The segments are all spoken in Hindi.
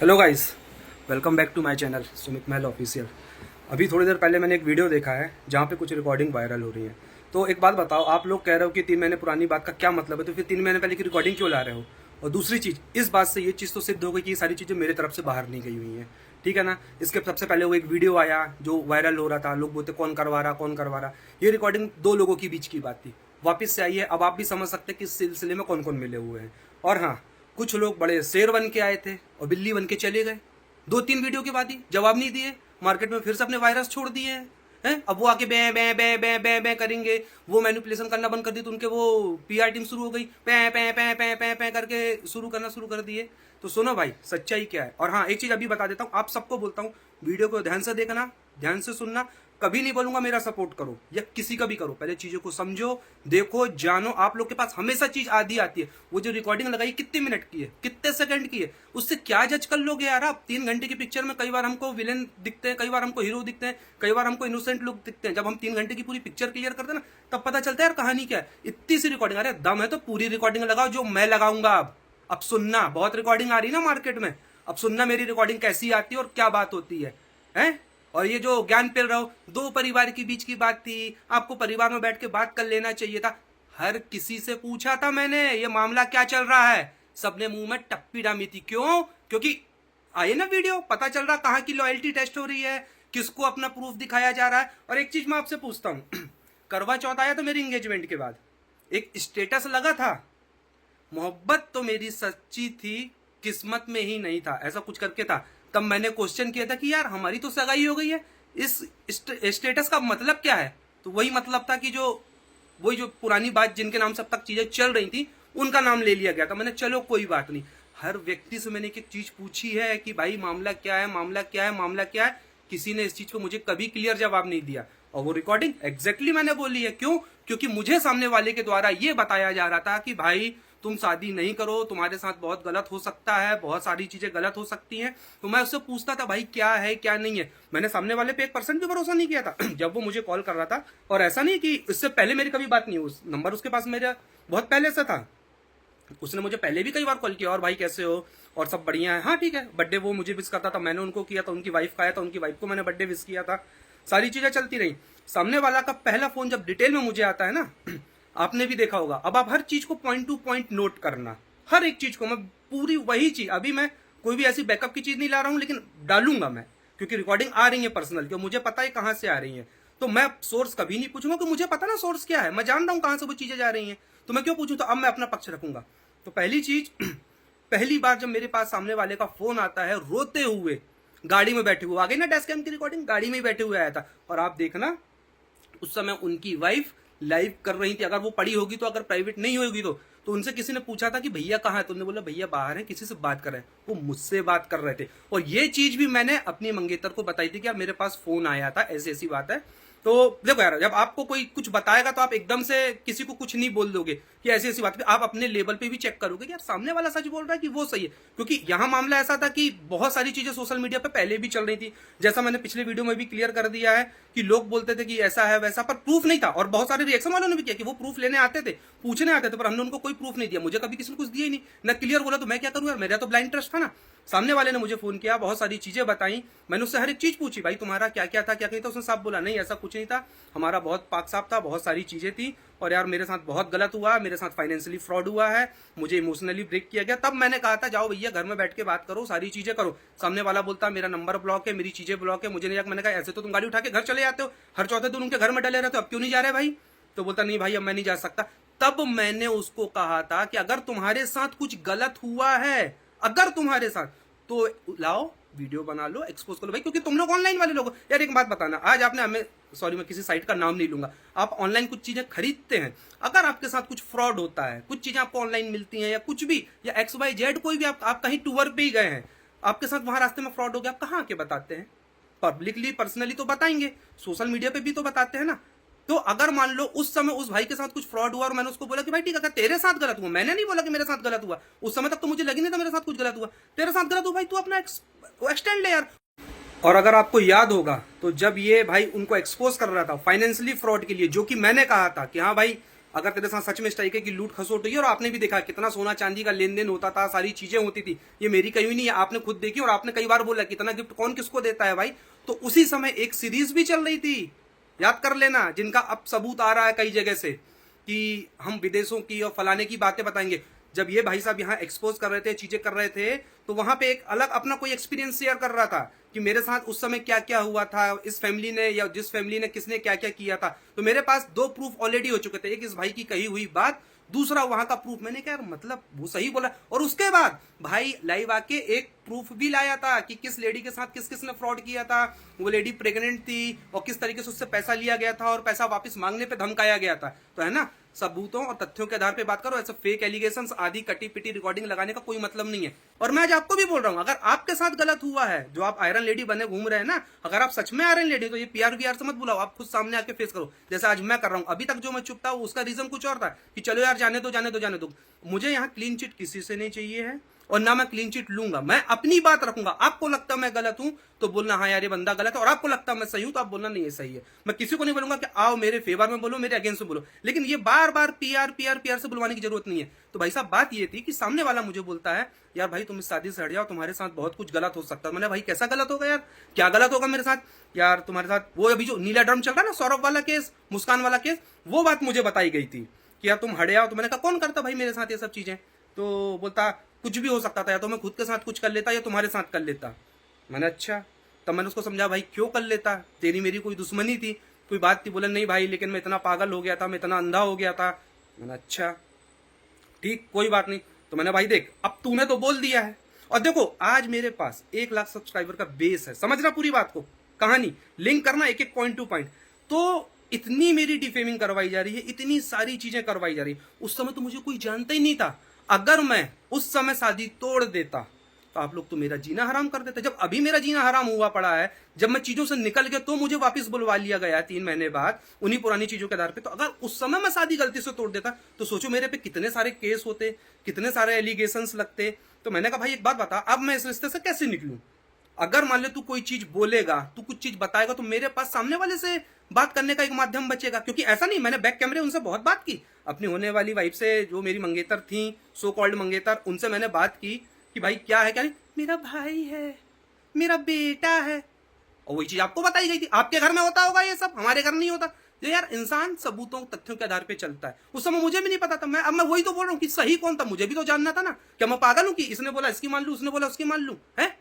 Hello guys, welcome back to my channel Sumit Mahal official. अभी थोड़ी देर पहले मैंने एक वीडियो देखा है जहाँ पे कुछ रिकॉर्डिंग वायरल हो रही है। तो एक बात बताओ, आप लोग कह रहे हो कि 3 महीने पुरानी बात का क्या मतलब है, तो फिर 3 महीने पहले की रिकॉर्डिंग क्यों ला रहे हो? और दूसरी चीज़, इस बात से ये चीज़ तो सिद्ध हो गई कि ये सारी चीज़ें मेरे तरफ से बाहर नहीं गई हुई हैं, ठीक है ना। इसके सबसे पहले वो एक वीडियो आया जो वायरल हो रहा था, लोग बोलते कौन करवा रहा कौन करवा रहा। ये रिकॉर्डिंग 2 लोगों के बीच की बात थी, वापस से आई है। अब आप भी समझ सकते हैं कि इस सिलसिले में कौन कौन मिले हुए हैं। और हाँ, कुछ लोग बड़े शेर बन के आए थे और बिल्ली बन के चले गए। 2-3 वीडियो के बाद ही जवाब नहीं दिए, मार्केट में फिर से अपने वायरस छोड़ दिए हैं। अब वो आके बै बै बै बै बै बै करेंगे, वो मैनिपुलेशन करना बंद कर दी तो उनके वो पीआर टीम शुरू हो गई, पै पै पै पै पै पै करके शुरू करना शुरू कर दिए। तो सुनो भाई, सच्चाई क्या है। और हाँ, एक चीज अभी बता देता हूँ, आप सबको बोलता हूँ, वीडियो को ध्यान से देखना, ध्यान से सुनना। कभी नहीं बोलूंगा मेरा सपोर्ट करो या किसी का भी करो, पहले चीजों को समझो, देखो, जानो। आप लोग के पास हमेशा चीज आधी आती है। वो जो रिकॉर्डिंग लगाई कितने मिनट की है, कितने सेकंड की है, उससे क्या जज कर लोगे यार आप? 3 घंटे की पिक्चर में कई बार हमको विलेन दिखते हैं, कई बार हमको हीरो दिखते हैं, कई बार हमको इनोसेंट लोग दिखते हैं। जब हम 3 घंटे की पूरी पिक्चर क्लियर करते हैं ना, तब पता चलता है यार कहानी क्या है। इतनी सी रिकॉर्डिंग, अरे दम है तो पूरी रिकॉर्डिंग लगाओ जो मैं लगाऊंगा। अब सुनना, बहुत रिकॉर्डिंग आ रही है ना मार्केट में, अब सुनना मेरी रिकॉर्डिंग कैसी आती है और क्या बात होती है, हैं? और ये जो ज्ञान पेल रहा हो, 2 परिवार के बीच की बात थी, आपको परिवार में बैठ के बात कर लेना चाहिए था। हर किसी से पूछा था मैंने, ये मामला क्या चल रहा है। सबने मुंह में टप्पी डामी थी। क्यों? क्योंकि आए ना वीडियो, पता चल रहा कहाँ की लॉयल्टी टेस्ट हो रही है, किसको अपना प्रूफ दिखाया जा रहा है। और एक चीज मैं आपसे पूछता हूँ, करवा चौथ आया तो मेरी एंगेजमेंट के बाद एक स्टेटस लगा था, मोहब्बत तो मेरी सच्ची थी, किस्मत में ही नहीं था, ऐसा कुछ करके था। तब मैंने क्वेश्चन किया था कि यार हमारी तो सगाई हो गई है, इस स्टेटस का मतलब क्या है? तो वही मतलब था कि वही जो पुरानी बात जिनके नाम से अब तक चीजें चल रही थी, उनका नाम ले लिया गया था। मैंने चलो कोई बात नहीं। हर व्यक्ति से मैंने एक चीज पूछी है कि भाई मामला क्या है, मामला क्या है, मामला क्या है। किसी ने इस चीज को मुझे कभी क्लियर जवाब नहीं दिया। और वो रिकॉर्डिंग एग्जैक्टली मैंने बोली है। क्यों? क्योंकि मुझे सामने वाले के द्वारा ये बताया जा रहा था कि भाई तुम शादी नहीं करो, तुम्हारे साथ बहुत गलत हो सकता है, बहुत सारी चीजें गलत हो सकती हैं। तो मैं उससे पूछता था भाई क्या है क्या नहीं है। मैंने सामने वाले पे 1% भी भरोसा नहीं किया था जब वो मुझे कॉल कर रहा था। और ऐसा नहीं कि इससे पहले मेरी कभी बात नहीं, उस नंबर उसके पास मेरा बहुत पहले से था। उसने मुझे पहले भी कई बार कॉल किया, और भाई कैसे हो, और सब बढ़िया है, हाँ ठीक है। बर्थडे वो मुझे विश करता था, मैंने उनको किया था, उनकी वाइफ का आया था, उनकी वाइफ को मैंने बर्थडे विश किया था। सारी चीजें चलती रही। सामने वाला का पहला फोन जब डिटेल में मुझे आता है ना, आपने भी देखा होगा। अब आप हर चीज को पॉइंट टू पॉइंट नोट करना, हर एक चीज को। मैं पूरी वही चीज, अभी मैं कोई भी ऐसी बैकअप की चीज नहीं ला रहा हूं, लेकिन डालूंगा मैं, क्योंकि रिकॉर्डिंग आ रही है पर्सनल, क्यों मुझे पता है कहां से आ रही है। तो मैं सोर्स कभी नहीं पूछूंगा, कि मुझे पता ना सोर्स क्या है, मैं जान रहा हूं कहां से वो चीजें जा रही हैं, तो मैं क्यों पूछूं। तो अब मैं अपना पक्ष रखूंगा। तो पहली चीज, पहली बार जब मेरे पास सामने वाले का फोन आता है रोते हुए, गाड़ी में बैठे हुए, आ गई ना डेस्क कैम की रिकॉर्डिंग, गाड़ी में ही बैठे हुए आया था। और आप देखना, उस समय उनकी वाइफ लाइव कर रही थी। अगर वो पड़ी होगी तो, अगर प्राइवेट नहीं होगी तो उनसे किसी ने पूछा था कि भैया कहाँ है, तो उन्होंने बोला भैया बाहर है, किसी से बात कर रहे हैं। वो मुझसे बात कर रहे थे। और ये चीज भी मैंने अपनी मंगेतर को बताई थी कि यार मेरे पास फोन आया था, ऐसी ऐसी बात है। तो देखो यार, जब आपको कोई कुछ बताएगा तो आप एकदम से किसी को कुछ नहीं बोल दोगे कि ऐसी ऐसी बात। आप अपने लेवल पे भी चेक करोगे कि यार सामने वाला सच बोल रहा है कि वो सही है। क्योंकि यहाँ मामला ऐसा था कि बहुत सारी चीजें सोशल मीडिया पे पहले भी चल रही थी, जैसा मैंने पिछले वीडियो में भी क्लियर कर दिया है कि लोग बोलते थे कि ऐसा है वैसा, पर प्रूफ नहीं था। और बहुत सारे रिएक्शन वालों ने भी किया कि वो प्रूफ लेने आते थे, पूछने आते थे, पर हमने उनको कोई प्रूफ नहीं दिया। मुझे कभी किसी ने कुछ दिया ही नहीं, ना क्लियर बोला, तो मैं क्या करूँ यार, मेरा तो ब्लाइंड ट्रस्ट था ना। सामने वाले ने मुझे फोन किया, बहुत सारी चीजें बताई, मैंने उससे हर एक चीज पूछी, भाई तुम्हारा क्या क्या था, क्या नहीं था। उसने साफ बोला नहीं ऐसा कुछ नहीं था, हमारा बहुत पाक साफ था, बहुत सारी चीजें थी, और यार मेरे साथ बहुत गलत हुआ, मेरे साथ फाइनेंशियली फ्रॉड हुआ है, मुझे इमोशनली ब्रेक किया गया। तब मैंने कहा था जाओ भैया घर में बैठ के बात करो, सारी चीजें करो। सामने वाला बोलता मेरा नंबर ब्लॉक है, मेरी चीजें ब्लॉक है, मुझे नहीं। मैंने कहा ऐसे तो तुम गाड़ी उठा के घर चले जाते हो, हर चौथे दिन उनके घर में डले रहते हो, अब क्यों नहीं जा रहे भाई? तो बोलता नहीं भाई अब मैं नहीं जा सकता। तब मैंने उसको कहा था कि अगर तुम्हारे साथ कुछ गलत हुआ है, अगर तुम्हारे साथ, तो लाओ वीडियो बना लो, एक्सपोज करो भाई, क्योंकि तुम लोग ऑनलाइन वाले लोग। यार एक बात बताना, आज आपने हमें, सॉरी मैं किसी साइट का नाम नहीं लूंगा, आप ऑनलाइन कुछ चीजें खरीदते हैं, अगर आपके साथ कुछ फ्रॉड होता है, कुछ चीजें आपको ऑनलाइन मिलती हैं या कुछ भी, या XYZ कोई भी, आप कहीं टूर पे ही गए हैं, आपके साथ वहां रास्ते में फ्रॉड हो गया, कहाँ आके बताते हैं? पब्लिकली पर्सनली तो बताएंगे, सोशल मीडिया पे भी तो बताते हैं ना। तो अगर मान लो उस समय उस भाई के साथ कुछ फ्रॉड हुआ और मैंने उसको बोला कि भाई ठीक है, अगर तेरे साथ गलत हुआ, मैंने नहीं बोला कि मेरे साथ गलत हुआ, उस समय तक तो मुझे लगी नहीं था मेरे साथ कुछ गलत हुआ, तेरे साथ गलत हुआ भाई, तू अपना एक्सटेंड ले यार। और अगर आपको याद होगा तो जब ये भाई उनको एक्सपोज कर रहा था फाइनेंशियली फ्रॉड के लिए, जो कि मैंने कहा था कि हाँ भाई अगर तेरे साथ सच में इस तरीके की लूट खसोट हुई है, और आपने भी देखा कितना सोना चांदी का लेन देन होता था, सारी चीजें होती थी, ये मेरी कहीं नहीं है, आपने खुद देखी और आपने कई बार बोला कितना गिफ्ट कौन किसको देता है भाई। तो उसी समय एक सीरीज भी चल रही थी, याद कर लेना, जिनका अब सबूत आ रहा है कई जगह से कि हम विदेशों की और फलाने की बातें बताएंगे। जब ये भाई साहब यहाँ एक्सपोज कर रहे थे, चीजें कर रहे थे, तो वहां पे एक अलग अपना कोई एक्सपीरियंस शेयर कर रहा था कि मेरे साथ उस समय क्या क्या हुआ था, इस फैमिली ने या जिस फैमिली ने किसने क्या क्या किया था। तो मेरे पास 2 प्रूफ ऑलरेडी हो चुके थे, एक इस भाई की कही हुई बात, दूसरा वहां का प्रूफ। मैंने कहा यार मतलब वो सही बोला। और उसके बाद भाई लाइव आके एक प्रूफ भी लाया था कि किस लेडी के साथ किस किसने फ्रॉड किया था, वो लेडी प्रेग्नेंट थी और किस तरीके से उससे पैसा लिया गया था और पैसा वापस मांगने पे धमकाया गया था। तो है ना, सबूतों और तथ्यों के आधार पे बात करो, ऐसे फेक एलिगेशंस आदि कटी पिटी रिकॉर्डिंग लगाने का कोई मतलब नहीं है। और मैं आज आपको भी बोल रहा हूं, अगर आपके साथ गलत हुआ है, जो आप आयरन लेडी बने घूम रहे हैं ना, अगर आप सच में आयरन लेडी, तो ये पीआर वीआर से मत बुलाओ, आप खुद सामने आके फेस करो, जैसे आज मैं कर रहा हूं। अभी तक जो मैं चुप था उसका रीजन कुछ और था कि चलो यार जाने दो जाने दो जाने दो। मुझे यहाँ क्लीन चिट किसी से नहीं चाहिए है और ना मैं क्लीन चिट लूंगा। मैं अपनी बात रखूंगा। आपको लगता है मैं गलत हूं तो बोलना हाँ यार ये बंदा गलत है, और आपको लगता है मैं सही हूं तो आप बोलना नहीं ये सही है। मैं किसी को नहीं बोलूंगा कि आओ मेरे फेवर में बोलो, मेरे अगेंस्ट में बोलो, लेकिन ये बार बार पीआर पीआर पीआर से बुलवाने की जरूरत नहीं है। तो भाई साहब बात ये थी कि सामने वाला मुझे बोलता है यार भाई तुम इस शादी से हट जाओ, तुम्हारे साथ बहुत कुछ गलत हो सकता है। मैंने भाई कैसा गलत होगा यार, क्या गलत होगा मेरे साथ यार? तुम्हारे साथ वो अभी जो नीला ड्रम चल रहा है ना, सौरभ वाला केस, मुस्कान वाला केस, वो बात मुझे बताई गई थी कि यार तुम हट जाओ। तो मैंने कहा कौन करता भाई मेरे साथ ये सब चीजें? तो बोलता कुछ भी हो सकता था, या तो मैं खुद के साथ कुछ कर लेता या तुम्हारे साथ कर लेता। मैंने अच्छा, तब मैंने उसको समझा भाई क्यों कर लेता, तेरी मेरी कोई दुश्मनी थी, कोई बात थी? बोला नहीं भाई लेकिन मैं इतना पागल हो गया था, मैं इतना अंधा हो गया था। मैंने अच्छा ठीक कोई बात नहीं। तो मैंने भाई देख अब तूने तो बोल दिया है, और देखो आज मेरे पास 1 लाख सब्सक्राइबर का बेस है, समझना पूरी बात को, कहानी लिंक करना एक एक पॉइंट टू पॉइंट। तो इतनी मेरी डिफेमिंग करवाई जा रही है, इतनी सारी चीजें करवाई जा रही है। उस समय तो मुझे कोई जानता ही नहीं था। अगर मैं उस समय शादी तोड़ देता तो आप लोग तो मेरा जीना हराम कर देते। जब अभी मेरा जीना हराम हुआ पड़ा है, जब मैं चीजों से निकल गया तो मुझे वापस बुलवा लिया गया 3 महीने बाद उन्हीं पुरानी चीजों के आधार पे। तो अगर उस समय मैं शादी गलती से तोड़ देता तो सोचो मेरे पे कितने सारे केस होते, कितने सारे एलिगेशंस लगते। तो मैंने कहा भाई एक बात बता, अब मैं इस रिश्ते से कैसे निकलूं? अगर मान ले तू कोई चीज बोलेगा, तू कुछ चीज बताएगा, तो मेरे पास सामने वाले से बात करने का एक माध्यम बचेगा। क्योंकि ऐसा नहीं, मैंने बैक कैमरे उनसे बहुत बात की, अपनी होने वाली वाइफ से, जो मेरी मंगेतर थी, सो कॉल्ड मंगेतर, उनसे मैंने बात की कि भाई क्या है क्या नहीं, मेरा भाई है, मेरा बेटा है। और वही चीज आपको बताई गई थी। आपके घर में होता होगा ये सब, हमारे घर नहीं होता। ये यार इंसान सबूतों तथ्यों के आधार पे चलता है। उस समय मुझे भी नहीं पता था। अब मैं वही तो बोल रहा हूँ कि सही कौन था मुझे भी तो जानना था ना। क्या मैं पागल हूं कि इसने बोला इसकी मान लू, उसने बोला उसकी मान लू? है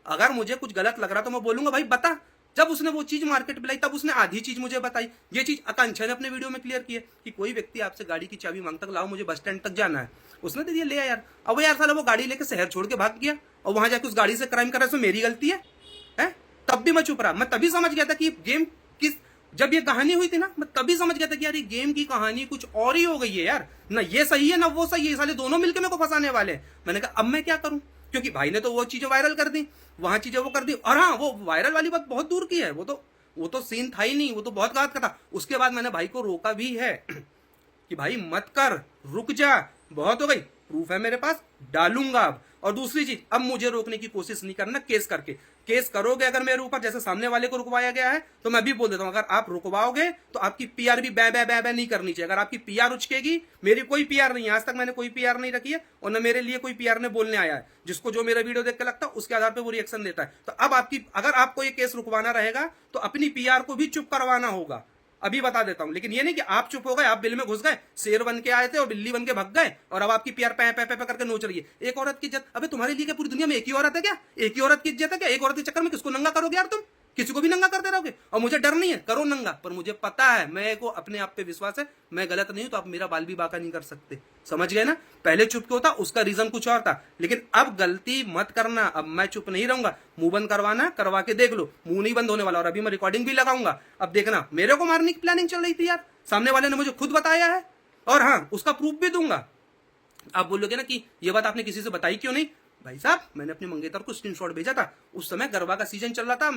अगर मुझे कुछ गलत लग रहा तो मैं बोलूंगा भाई बता। जब उसने वो चीज मार्केट में लाई तब उसने आधी चीज मुझे बताई। ये चीज आकांक्षा ने अपने वीडियो में क्लियर की है कि कोई व्यक्ति आपसे गाड़ी की चाबी मांगता, लाओ मुझे बस स्टैंड तक जाना है, उसने दे दिया, ले यार। अब यार साला वो गाड़ी लेके शहर छोड़ के भाग गया और वहां जाके उस गाड़ी से क्राइम कर रहा है, उसमें मेरी गलती है? तब भी मैं चुप रहा। मैं तभी समझ गया था कि गेम किस, जब ये कहानी हुई थी ना, मैं तभी समझ गया था कि यार ये गेम की कहानी कुछ और ही हो गई है यार। ना ये सही है ना वो सही है, साले दोनों मिलकर मेरे को फंसाने वाले हैं। मैंने कहा अब मैं क्या करूं, क्योंकि भाई ने तो वो चीजें वायरल कर दी, वहां चीजें वो कर दी। और हाँ, वो वायरल वाली बात बहुत दूर की है, वो तो सीन था ही नहीं, वो तो बहुत गलत का था। उसके बाद मैंने भाई को रोका भी है कि भाई मत कर, रुक जा, बहुत हो गई, प्रूफ है मेरे पास, डालूंगा अब। और दूसरी चीज, अब मुझे रोकने की कोशिश नहीं करना केस करके। केस करोगे अगर मेरे ऊपर, जैसे सामने वाले को रुकवाया गया है, तो मैं भी बोल देता हूं अगर आप रुकवाओगे तो आपकी पीआर भी बै बै बै बै नहीं करनी चाहिए। अगर आपकी पीआर उचकेगी, मेरी कोई पीआर नहीं है, आज तक मैंने कोई पीआर नहीं रखी है और न मेरे लिए कोई पीआर ने बोलने आया है। जिसको जो मेरा वीडियो देख के लगता है उसके आधार पर वो रिएक्शन देता है। तो अब आपकी, अगर आपको ये केस रुकवाना रहेगा तो अपनी पीआर को भी चुप करवाना होगा, अभी बता देता हूं। लेकिन ये नहीं कि आप चुप हो गए, आप बिल में घुस गए, शेर बन के आए थे और बिल्ली बन के भग गए और अब आपकी पीआर पै पै पै करके नोच रही है। एक औरत की इज्जत, अबे तुम्हारे लिए क्या पूरी दुनिया में एक ही औरत है क्या? एक ही औरत की इज्जत है क्या? एक औरत के चक्कर में किसको नंगा करोगे यार तुम? किसी को भी नंगा करते रहोगे। और मुझे डर नहीं है, करो नंगा, पर मुझे पता है, मेरे को अपने आप पे विश्वास है, मैं गलत नहीं हूं, तो आप मेरा बाल भी बाका नहीं कर सकते। समझ गए ना? पहले चुप क्यों था, उसका रीजन कुछ और था, लेकिन अब गलती मत करना। अब मैं चुप नहीं रहूंगा। मुंह बंद करवाना करवा के देख लो, मुंह नहीं बंद होने वाला। और अभी मैं रिकॉर्डिंग भी लगाऊंगा, अब देखना। मेरे को मारने की प्लानिंग चल रही थी यार, सामने वाले ने मुझे खुद बताया है, और हाँ उसका प्रूफ भी दूंगा। आप बोलोगे ना कि ये बात आपने किसी से बताई क्यों नहीं? भाई साहब, मैंने अपने मंगेतर को स्क्रीनशॉट भेजा था, उस समय गरबा का सीजन चल रहा था।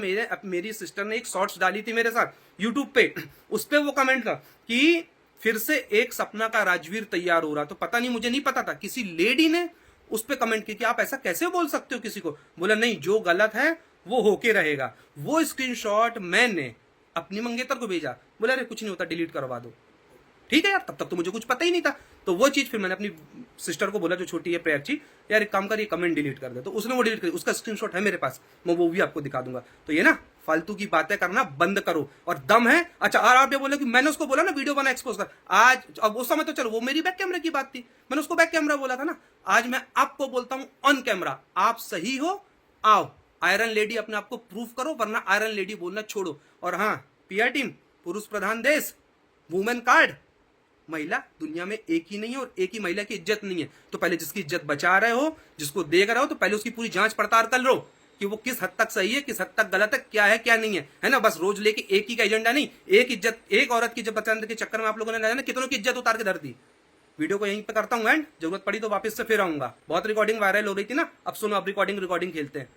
मेरी सिस्टर ने एक शॉर्ट्स डाली थी मेरे साथ यूट्यूब पे, उस पे वो कमेंट था कि फिर से एक सपना का राजवीर तैयार हो रहा। तो पता नहीं, मुझे नहीं पता था, किसी लेडी ने उस पे कमेंट की कि आप ऐसा कैसे बोल सकते हो किसी को। बोला नहीं, जो गलत है वो होके रहेगा। वो स्क्रीनशॉट मैंने अपनी मंगेतर को भेजा, बोला अरे कुछ नहीं होता, डिलीट करवा दो। ठीक है यार, तब तक तो मुझे कुछ पता ही नहीं था। तो वो चीज फिर मैंने अपनी सिस्टर को बोला जो छोटी है प्रेयची, यार एक काम कर, ये कमेंट डिलीट कर दे। तो उसने वो डिलीट कर, उसका स्क्रीनशॉट है मेरे पास, मैं वो भी आपको दिखा दूंगा। तो ये ना फालतू की बातें करना बंद करो, और दम है। अच्छा, और आप ये बोले कि मैंने उसको बोला ना वीडियो बना एक्सपोज कर, आज अब उस समय तो चलो वो मेरी बैक कैमरे की बात थी, मैंने उसको बैक कैमरा बोला था ना। आज मैं आपको बोलता हूं ऑन कैमरा, आप सही हो, आओ आयरन लेडी अपने आप को प्रूफ करो, वरना आयरन लेडी बोलना छोड़ो। और हाँ, पीआर टीम, पुरुष प्रधान देश, वुमेन कार्ड, महिला दुनिया में एक ही नहीं है, और एक ही महिला की इज्जत नहीं है। तो पहले जिसकी इज्जत बचा रहे हो, जिसको देख रहे हो, तो पहले उसकी पूरी जांच पड़ताल कर लो कि वो किस हद तक सही है, किस हद तक गलत है क्या नहीं है ना। बस रोज लेके एक ही का एजेंडा नहीं, एक इज्जत, एक औरत की इज्जत बचाने के चक्कर में आप लोगों ने ना कितनों की इज्जत उतार के धर दी। वीडियो को यहीं पे करता हूँ एंड, जरूरत पड़ी तो वापस से फिर आऊंगा। बहुत रिकॉर्डिंग वायरल हो रही थी ना, अब सुनो, अब रिकॉर्डिंग खेलते हैं।